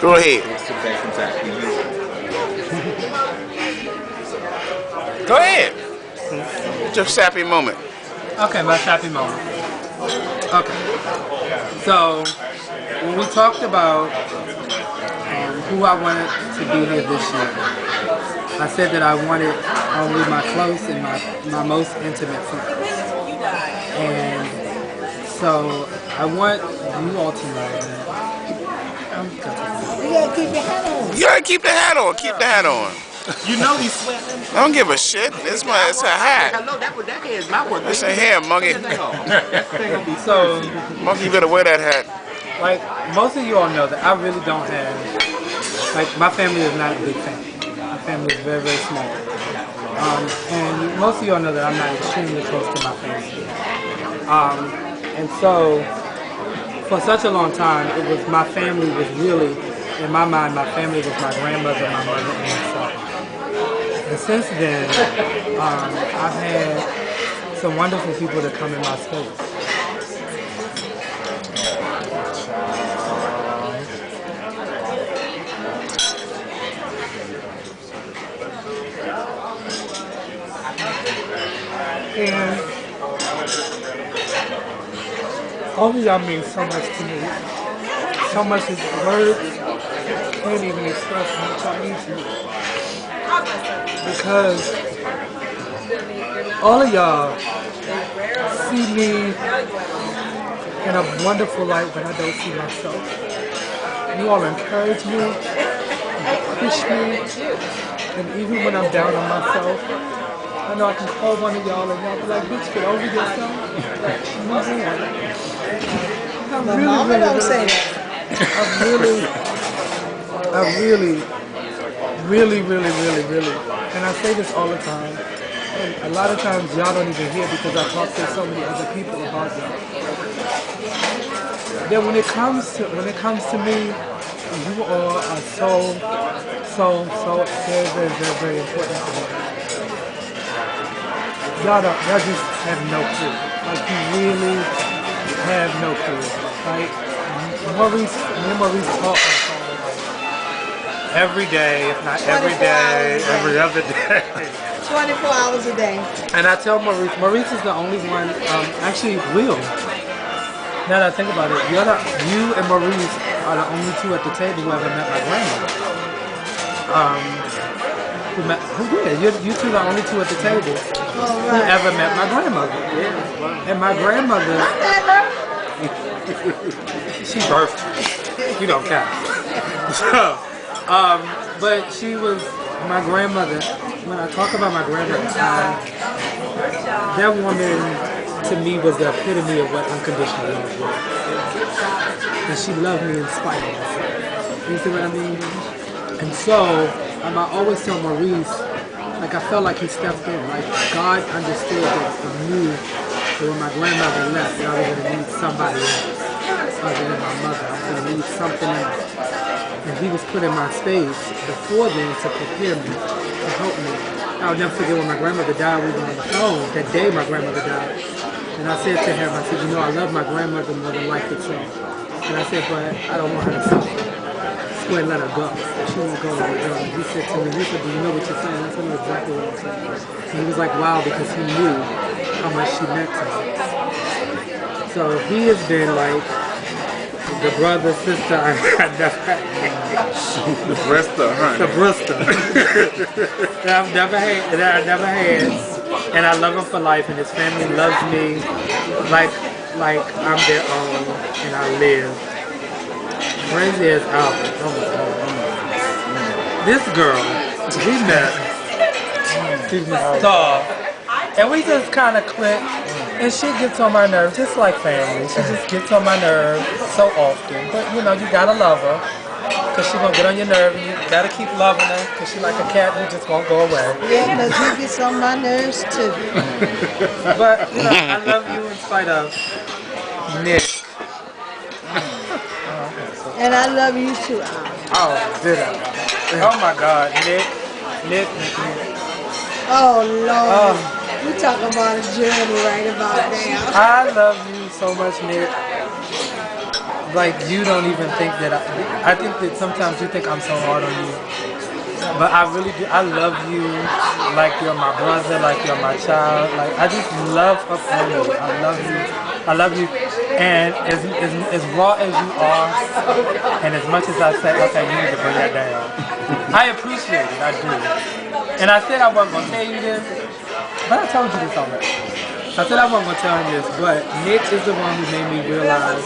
Go ahead. Go ahead. It's your sappy moment. Okay, my sappy moment. Okay. So, when we talked about who I wanted to be here this year, I said that I wanted only my close and my most intimate friends. And so, I want you all to know that You gotta keep your hat on. You gotta keep the hat on. Keep the hat on. You know he's sweating. I don't give a shit. It's a hat. Hello, that is my word. It's a hair, monkey. So, Monkey, you better wear that hat. like, most of you all know that I really don't have, like, my family is not a big family. My family is very, very small. And most of you all know that I'm not extremely close to my family. And so, for such a long time, it was my family was really, in my mind, my family was my grandmother, my mother, and my son. And since then, I've had some wonderful people that come in my space. And all of y'all mean so much to me. So much as words can't even express how much I mean to me. Because all of y'all see me in a wonderful light when I don't see myself. You all encourage me, you push me, and even when I'm down on myself, I know I can call one of y'all and y'all be like, bitch, get over yourself. My mama don't say that. I really, and I say this all the time, and a lot of times y'all don't even hear because I talk to so many other people about y'all. Then when it comes to me, you all are so very important to me. Y'all just have no clue. Like, you really have no clue. Like, me and Maurice talk on the phone every day, if not every day, every other day. 24 hours a day. And I tell Maurice is the only one, actually Will. Now that I think about it, you and Maurice are the only two at the table who ever met my grandmother. Who did? You two are the only two at the table who ever met my grandmother. And my grandmother, she birthed me. You don't count. So, but she was my grandmother. When I talk about my grandmother, that woman to me was the epitome of what unconditional love was. And she loved me in spite of myself. You see what I mean? And so, I always tell Maurice, like, I felt like he stepped in. Like, God understood that and knew that when my grandmother left, that I was going to need somebody else other than my mother. I was going to need something else. And he was put in my space before then to prepare me, to help me. I'll never forget when my grandmother died, we were on the phone, that day my grandmother died. And I said to him, I said, you know, I love my grandmother more than life itself. And I said, but I don't want her to suffer. Just go ahead and let her go. She won't go anywhere. And he said to me, he said, do you know what you're saying? I said, I know exactly what I'm saying. And he was like, wow, because he knew how much she meant to me. So he has been like the brother, sister I never had. The Brista, huh? The Brista. that I never had. And I love him for life, and his family loves me like I'm their own, and I live. Crazy as Albert. Oh my God. This girl, we met. She's a star. And we just kind of click. And she gets on my nerves, just like family. She just gets on my nerves so often. But, you know, you gotta love her. Because she's gonna get on your nerve. And you gotta keep loving her. Because she's like a cat who just won't go away. Yeah, because he gets on my nerves too. But, you know, I love you in spite of Nick. And I love you too, Al. Oh, did I? Oh my God, Nick. Oh, Lord. We talking about a journey right about now. I love you so much, Nick. like you don't even think that I think that sometimes you think I'm so hard on you. But I really do. I love you like you're my brother, like you're my child. Like I just love upon you. I love you. I love you. And as raw as you are, and as much as I say, okay, you need to bring that down. I appreciate it. I do. And I said I wasn't gonna tell you this, but I told you this already. I said I wasn't gonna tell you this, but Nick is the one who made me realize.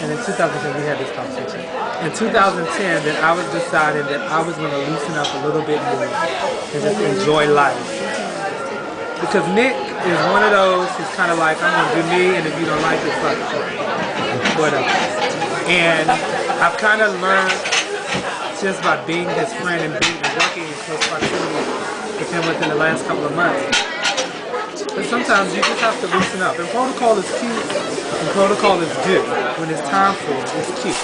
And in 2010 we had this conversation. In 2010 that I was deciding that I was gonna loosen up a little bit more and just enjoy life. Because Nick is one of those who's kind of like, I'm gonna do me, and if you don't like it, fuck it. Whatever. And I've kind of learned just by being his friend and being and working in close proximity with him within the last couple of months. But sometimes you just have to loosen up. And protocol is cute, and protocol is good. When it's time for it, it's cute.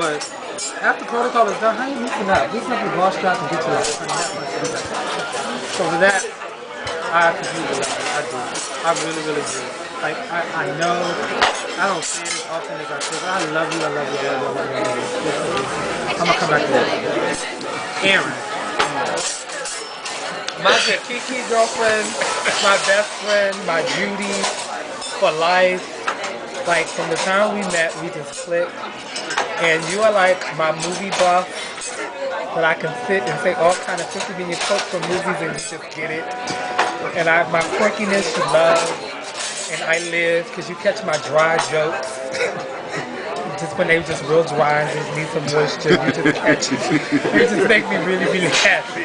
But after protocol is done, how you loosen up? Loosen up your ball strap and get your life. So for that, I completely love it. I do. I really, really do. Like, I know, I don't say it as often as I should, but I love you, I love you, I love you, I love you, I love you. I'm gonna come back to that. Aaron. My Kiki girlfriend, my best friend, my Judy for life. Like from the time we met, we just clicked. And you are like my movie buff that I can sit and say all kind of 50-minute quotes from movies and you just get it. And my quirkiness you love, and I live because you catch my dry jokes. Just when they were just real dry and just need some moisture, you just catch it. You just make me really, really happy.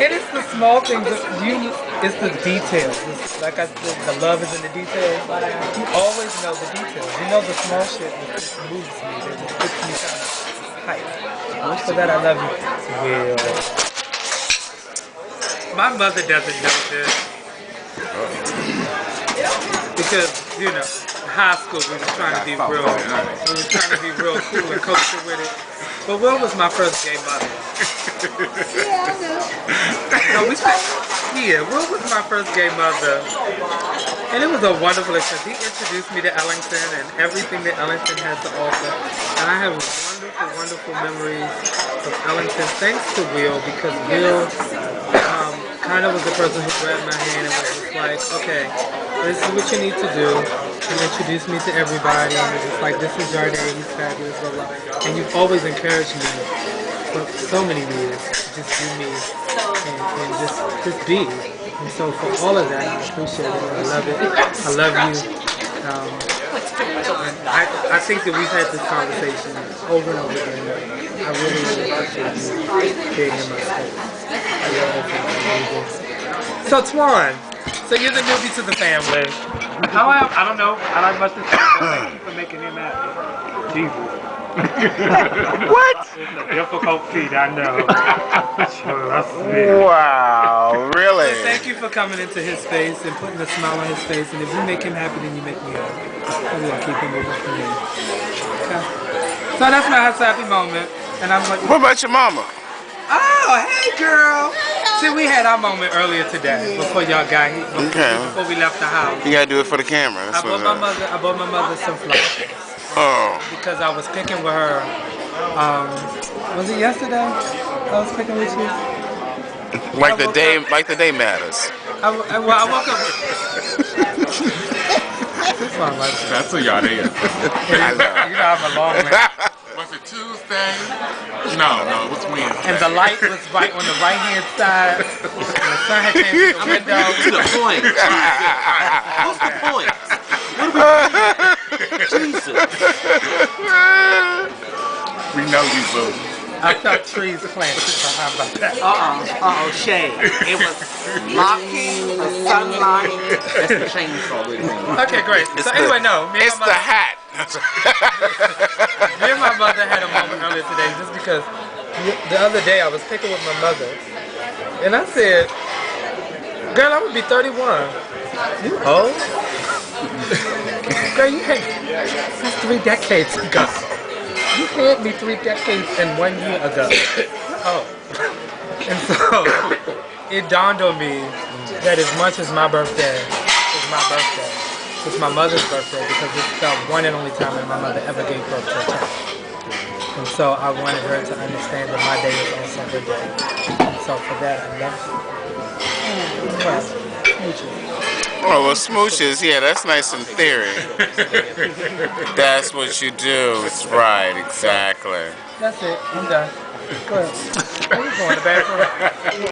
And it's the small things, it's the details. It's, like I said, the love is in the details. You always know the details. You know the small shit that just moves me, that just gets me kind of hyped. For that I love you. Will. My mother doesn't know this. Because, you know, high school we were trying to be real. We were trying to be real cool and kosher with it. But Will was my first gay mother. Yeah, I know. No, Will was my first gay mother. And it was a wonderful experience. He introduced me to Ellington and everything that Ellington has to offer. And I have wonderful, wonderful memories of Ellington thanks to Will, because Will kind of was the person who grabbed my hand and was just like, okay, this is what you need to do. And introduced me to everybody, and was just like, this is Jardine, he's fabulous, blah, blah. And you've always encouraged me for so many years to just do me and just be. And so for all of that, I appreciate it. I love it. I love you. I think that we've had this conversation over and over again. I really, really appreciate you being in my space. I love you. So Twan, so you're the newbie to the family. I don't know. I like much to say. Thank you for making him happy. Jesus. What? It's a difficult feat, I know. Trust me. Wow, really? So thank you for coming into his space and putting a smile on his face. And if you make him happy, then you make me happy. I'm gonna keep him moving for me. Okay. So that's my happy moment. And I'm like, What about your mama? oh, hey, girl. See, we had our moment earlier today before y'all got here. Before we left the house. You gotta do it for the camera. That's I bought my mother some flowers. Oh. Because I was picking with her. Was it yesterday? I was picking with you. Like the day matters. I woke up. This one, like, That's a y'all there. I know. you know I'm a long man. Was it Tuesday? No, it was Wednesday. And the light was right on the right hand side. And the sun had came through the window. To the point. What's the point? Jesus. We know you, boo. I felt trees planted behind my back. Shade. It was blocking the sunlight. That's the chainsaw. Okay, great. So anyway, no. Me It's and my the mother, hat. me and my mother had a moment earlier today just because the other day I was picking with my mother. And I said, girl, I'm going to be 31. You old? Girl, you had, that's 3 decades ago. You had me 3 decades and 1 year ago. Oh. And so, it dawned on me that as much as my birthday is my birthday, It's my mother's birthday because it's the one and only time that my mother ever gave birth to a child. And so I wanted her to understand that my day is also her day. And so for that, I love you. Well, smooches. Oh, well, smooches, yeah, that's nice in theory. That's what you do. It's right, exactly. That's it. I'm done. Go ahead. Where you going? The bathroom?